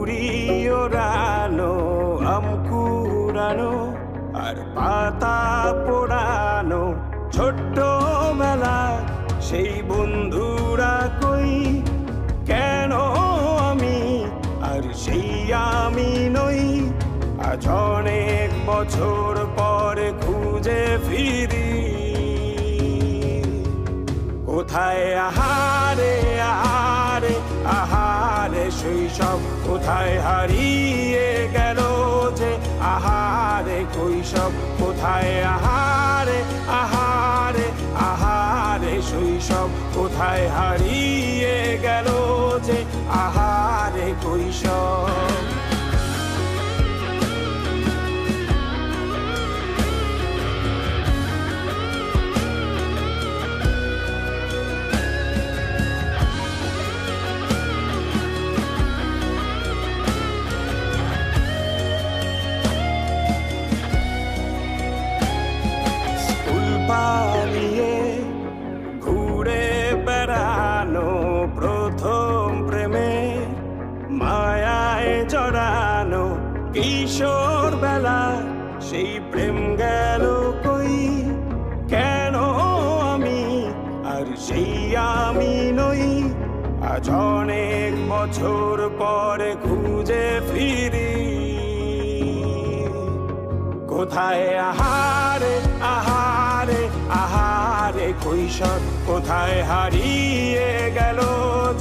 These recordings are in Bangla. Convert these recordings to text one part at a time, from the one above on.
কুড়ি ওড়ানো, আম কুড়ানো আর পাতা পোড়ানো, ছোট্টবেলা সেই বন্ধুরা কই, কেন আমি আর সেই আমি নই। আজ অনেক বছর পরে খুঁজে ফিরি, কোথায় আহারে আহারে আহারে শৈশব, কোথায় হারিয়ে গেল যে আহারে কৈশব, কোথায় আহারে আহারে আহারে শৈশব, কোথায় হারিয়ে গেল যে আহারে কৈশব। পালিয়ে ঘুরে বেড়ানো, প্রথম প্রেমে মায়ায় জড়ানো, কিশোর বেলা সেই প্রেম গেল কই, কেন আমি আর সেই আমি নই। আজ অনেক বছর পরে খুঁজে ফিরি, কোথায় আহারে আহারে আহারে কৈশোর, কোথায় হারিয়ে গেল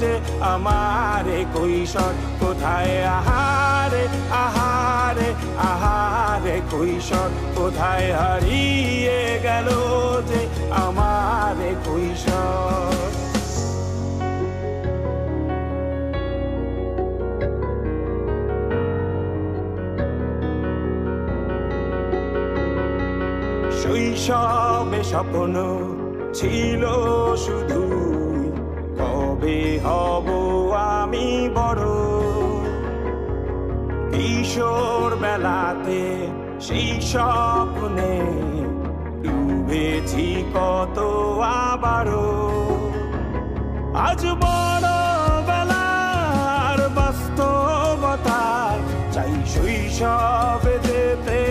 যে আমারে কৈশোর, কোথায় আহারে আহারে আহারে কৈশোর, কোথায় হারিয়ে গেল যে আমারে কৈশোর। শৈশবে স্বপ্ন ছিল শুধু, কবে হব আমি বড়। কিশোর বেলাতে সেই স্বপ্নে ডুবেছি কত আবারও, আজ বড় বেলার বাস্তবতায় চাই শৈশবে যেতে